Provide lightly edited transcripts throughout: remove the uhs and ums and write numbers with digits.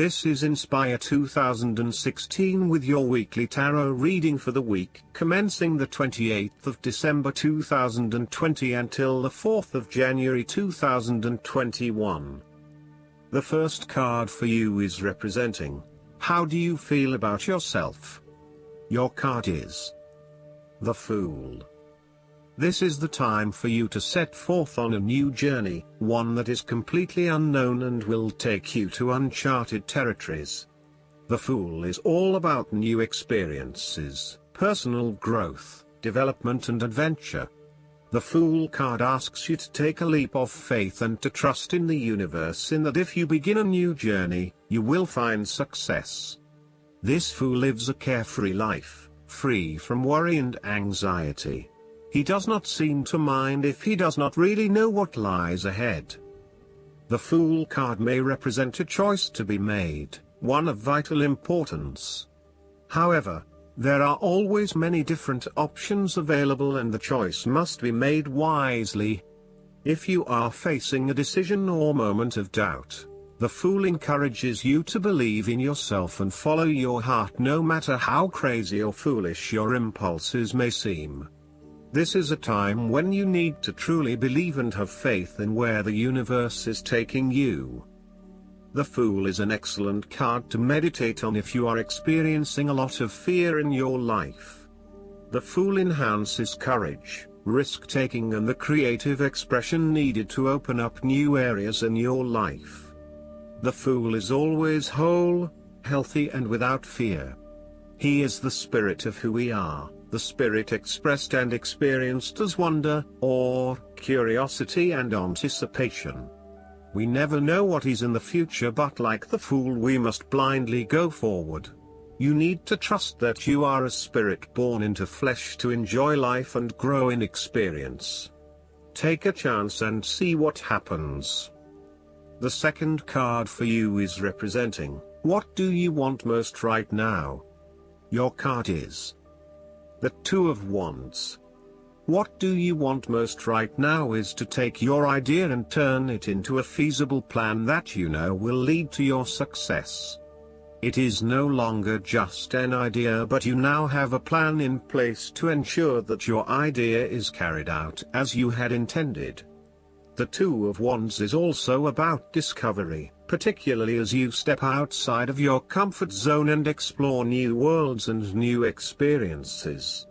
This is Inspire 2016 with your weekly tarot reading for the week commencing the 28th of December 2020 until the 4th of January 2021. The first card for you is representing, how do you feel about yourself? Your card is the Fool. This is the time for you to set forth on a new journey, one that is completely unknown and will take you to uncharted territories. The Fool is all about new experiences, personal growth, development and adventure. The Fool card asks you to take a leap of faith and to trust in the universe in that if you begin a new journey, you will find success. This Fool lives a carefree life, free from worry and anxiety. He does not seem to mind if he does not really know what lies ahead. The Fool card may represent a choice to be made, one of vital importance. However, there are always many different options available and the choice must be made wisely. If you are facing a decision or moment of doubt, the Fool encourages you to believe in yourself and follow your heart no matter how crazy or foolish your impulses may seem. This is a time when you need to truly believe and have faith in where the universe is taking you. The Fool is an excellent card to meditate on if you are experiencing a lot of fear in your life. The Fool enhances courage, risk-taking and the creative expression needed to open up new areas in your life. The Fool is always whole, healthy and without fear. He is the spirit of who we are. The spirit expressed and experienced as wonder, awe, curiosity and anticipation. We never know what is in the future, but like the Fool we must blindly go forward. You need to trust that you are a spirit born into flesh to enjoy life and grow in experience. Take a chance and see what happens. The second card for you is representing, what do you want most right now? Your card is the Two of Wands. What do you want most right now is to take your idea and turn it into a feasible plan that you know will lead to your success. It is no longer just an idea, but you now have a plan in place to ensure that your idea is carried out as you had intended. The Two of Wands is also about discovery, particularly as you step outside of your comfort zone and explore new worlds and new experiences.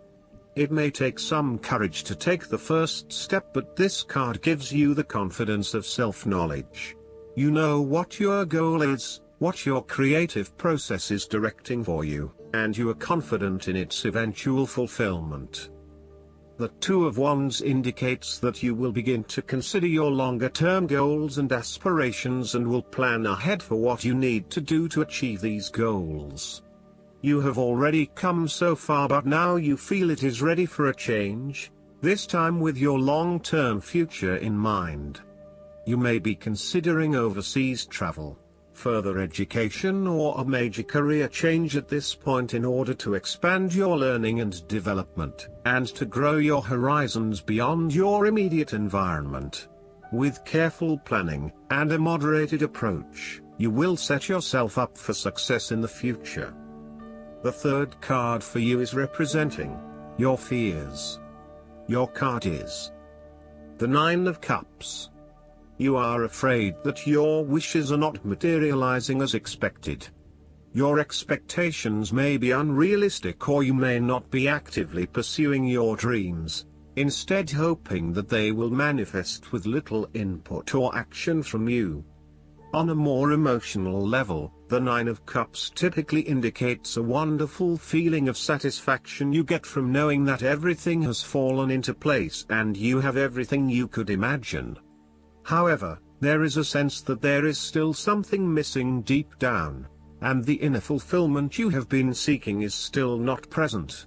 It may take some courage to take the first step, but this card gives you the confidence of self-knowledge. You know what your goal is, what your creative process is directing for you, and you are confident in its eventual fulfillment. The Two of Wands indicates that you will begin to consider your longer-term goals and aspirations and will plan ahead for what you need to do to achieve these goals. You have already come so far, but now you feel it is ready for a change, this time with your long-term future in mind. You may be considering overseas travel, further education or a major career change at this point in order to expand your learning and development, and to grow your horizons beyond your immediate environment. With careful planning, and a moderated approach, you will set yourself up for success in the future. The third card for you is representing your fears. Your card is the Nine of Cups. You are afraid that your wishes are not materializing as expected. Your expectations may be unrealistic, or you may not be actively pursuing your dreams, instead hoping that they will manifest with little input or action from you. On a more emotional level, the Nine of Cups typically indicates a wonderful feeling of satisfaction you get from knowing that everything has fallen into place and you have everything you could imagine. However, there is a sense that there is still something missing deep down, and the inner fulfillment you have been seeking is still not present.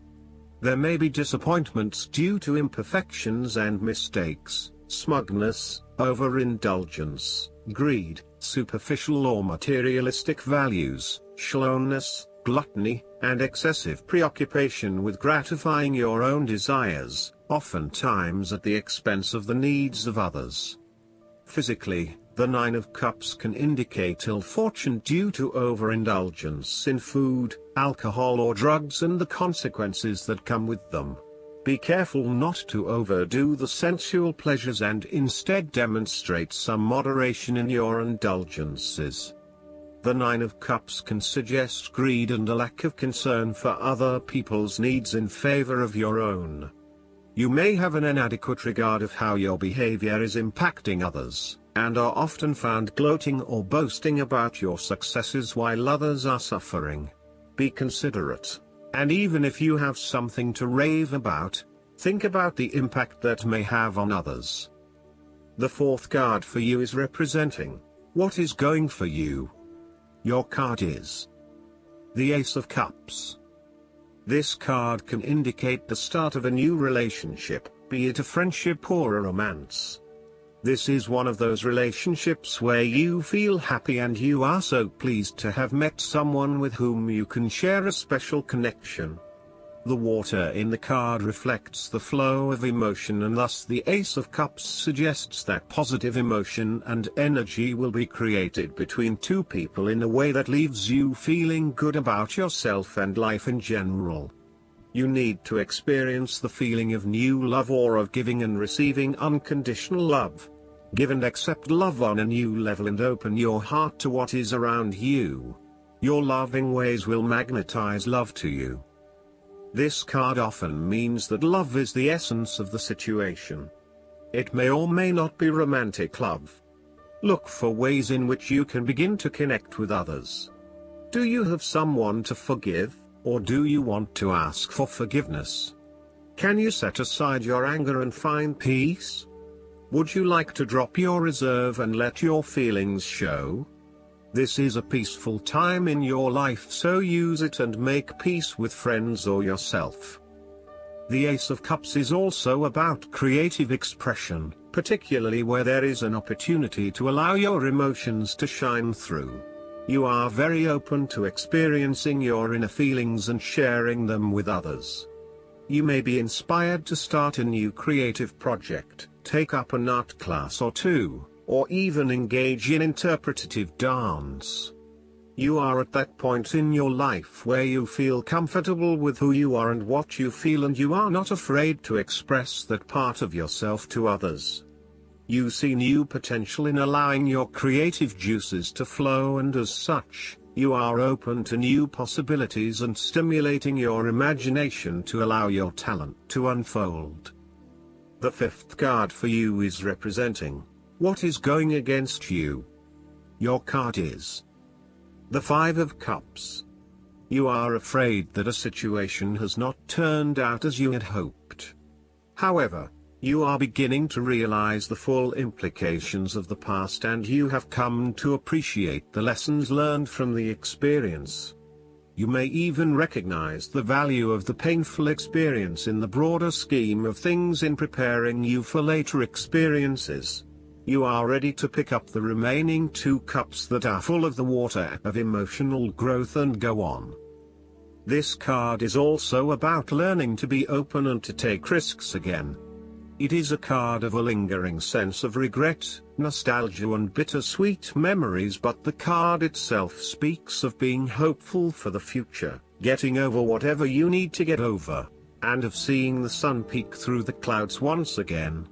There may be disappointments due to imperfections and mistakes, smugness, overindulgence, greed, superficial or materialistic values, shallowness, gluttony, and excessive preoccupation with gratifying your own desires, oftentimes at the expense of the needs of others. Physically, The Nine of Cups can indicate ill fortune due to overindulgence in food, alcohol or drugs and the consequences that come with them. Be careful not to overdo the sensual pleasures and instead demonstrate some moderation in your indulgences. The Nine of Cups can suggest greed and a lack of concern for other people's needs in favor of your own. You may have an inadequate regard of how your behavior is impacting others, and are often found gloating or boasting about your successes while others are suffering. Be considerate, and even if you have something to rave about, think about the impact that may have on others. The fourth card for you is representing what is going for you. Your card is the Ace of Cups. This card can indicate the start of a new relationship, be it a friendship or a romance. This is one of those relationships where you feel happy and you are so pleased to have met someone with whom you can share a special connection. The water in the card reflects the flow of emotion, and thus the Ace of Cups suggests that positive emotion and energy will be created between two people in a way that leaves you feeling good about yourself and life in general. You need to experience the feeling of new love or of giving and receiving unconditional love. Give and accept love on a new level and open your heart to what is around you. Your loving ways will magnetize love to you. This card often means that love is the essence of the situation. It may or may not be romantic love. Look for ways in which you can begin to connect with others. Do you have someone to forgive, or do you want to ask for forgiveness? Can you set aside your anger and find peace? Would you like to drop your reserve and let your feelings show? This is a peaceful time in your life, so use it and make peace with friends or yourself. The Ace of Cups is also about creative expression, particularly where there is an opportunity to allow your emotions to shine through. You are very open to experiencing your inner feelings and sharing them with others. You may be inspired to start a new creative project, take up an art class or two, or even engage in interpretative dance. You are at that point in your life where you feel comfortable with who you are and what you feel, and you are not afraid to express that part of yourself to others. You see new potential in allowing your creative juices to flow, and as such, you are open to new possibilities and stimulating your imagination to allow your talent to unfold. The fifth card for you is representing what is going against you. Your card is the Five of Cups. You are afraid that a situation has not turned out as you had hoped. However, you are beginning to realize the full implications of the past, and you have come to appreciate the lessons learned from the experience. You may even recognize the value of the painful experience in the broader scheme of things in preparing you for later experiences. You are ready to pick up the remaining two cups that are full of the water of emotional growth and go on. This card is also about learning to be open and to take risks again. It is a card of a lingering sense of regret, nostalgia and bittersweet memories, but the card itself speaks of being hopeful for the future, getting over whatever you need to get over, and of seeing the sun peek through the clouds once again.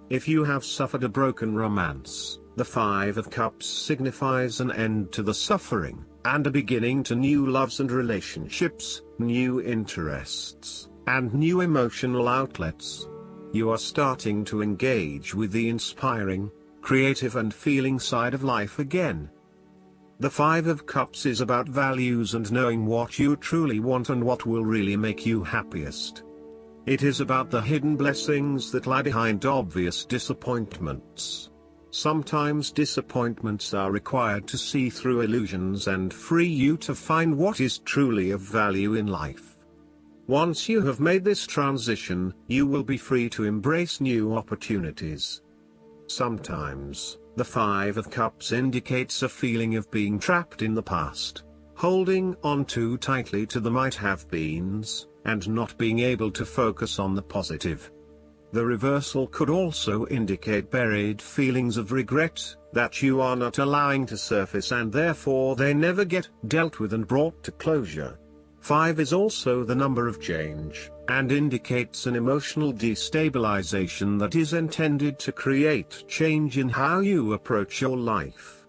If you have suffered a broken romance, the Five of Cups signifies an end to the suffering, and a beginning to new loves and relationships, new interests, and new emotional outlets. You are starting to engage with the inspiring, creative and feeling side of life again. The Five of Cups is about values and knowing what you truly want and what will really make you happiest. It is about the hidden blessings that lie behind obvious disappointments. Sometimes disappointments are required to see through illusions and free you to find what is truly of value in life. Once you have made this transition, you will be free to embrace new opportunities. Sometimes, the Five of Cups indicates a feeling of being trapped in the past, holding on too tightly to the might-have-beens, and not being able to focus on the positive. The reversal could also indicate buried feelings of regret, that you are not allowing to surface and therefore they never get dealt with and brought to closure. 5 is also the number of change, and indicates an emotional destabilization that is intended to create change in how you approach your life.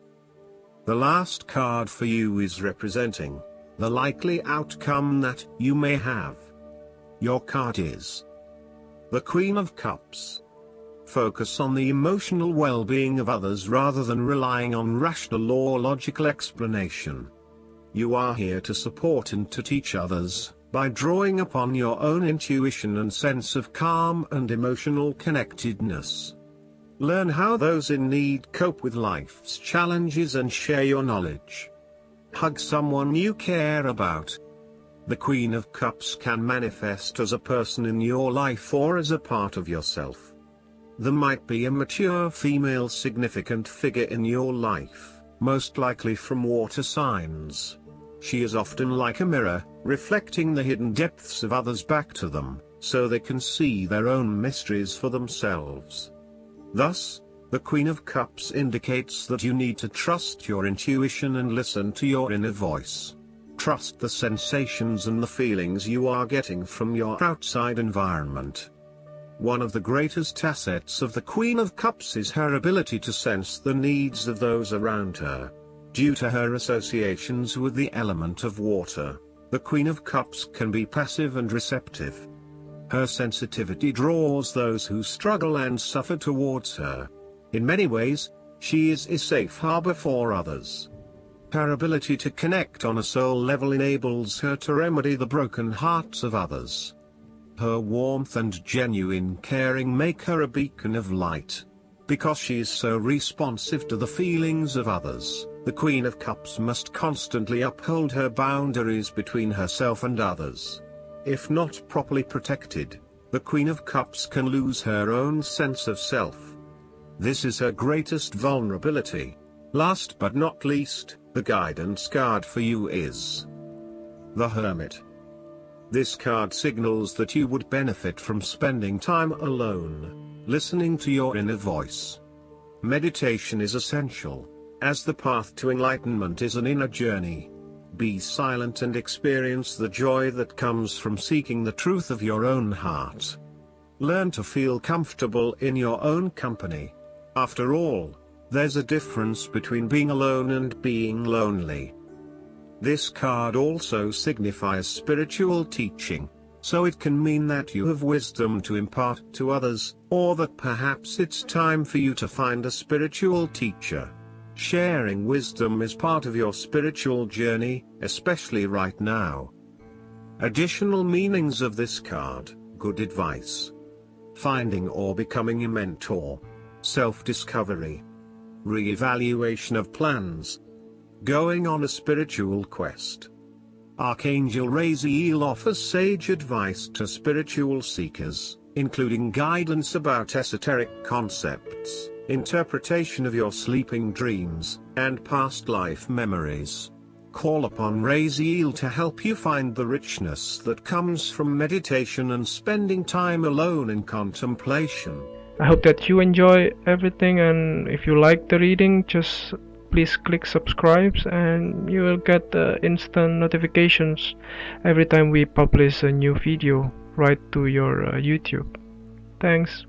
The last card for you is representing the likely outcome that you may have. Your card is the Queen of Cups. Focus on the emotional well-being of others rather than relying on rational or logical explanation. You are here to support and to teach others, by drawing upon your own intuition and sense of calm and emotional connectedness. Learn how those in need cope with life's challenges and share your knowledge. Hug someone you care about. The Queen of Cups can manifest as a person in your life or as a part of yourself. There might be a mature female significant figure in your life, most likely from water signs. She is often like a mirror, reflecting the hidden depths of others back to them, so they can see their own mysteries for themselves. Thus, the Queen of Cups indicates that you need to trust your intuition and listen to your inner voice. Trust the sensations and the feelings you are getting from your outside environment. One of the greatest assets of the Queen of Cups is her ability to sense the needs of those around her. Due to her associations with the element of water, the Queen of Cups can be passive and receptive. Her sensitivity draws those who struggle and suffer towards her. In many ways, she is a safe harbor for others. Her ability to connect on a soul level enables her to remedy the broken hearts of others. Her warmth and genuine caring make her a beacon of light. Because she is so responsive to the feelings of others, the Queen of Cups must constantly uphold her boundaries between herself and others. If not properly protected, the Queen of Cups can lose her own sense of self. This is her greatest vulnerability. Last but not least, the guidance card for you is the Hermit. This card signals that you would benefit from spending time alone, listening to your inner voice. Meditation is essential, as the path to enlightenment is an inner journey. Be silent and experience the joy that comes from seeking the truth of your own heart. Learn to feel comfortable in your own company. After all, there's a difference between being alone and being lonely. This card also signifies spiritual teaching, so it can mean that you have wisdom to impart to others, or that perhaps it's time for you to find a spiritual teacher. Sharing wisdom is part of your spiritual journey, especially right now. Additional meanings of this card: good advice, finding or becoming a mentor, self-discovery, re-evaluation of plans, going on a spiritual quest. Archangel Raziel offers sage advice to spiritual seekers, including guidance about esoteric concepts, interpretation of your sleeping dreams, and past life memories. Call upon Raziel to help you find the richness that comes from meditation and spending time alone in contemplation. I hope that you enjoy everything, and if you like the reading, just please click subscribe and you will get instant notifications every time we publish a new video right to your YouTube. Thanks.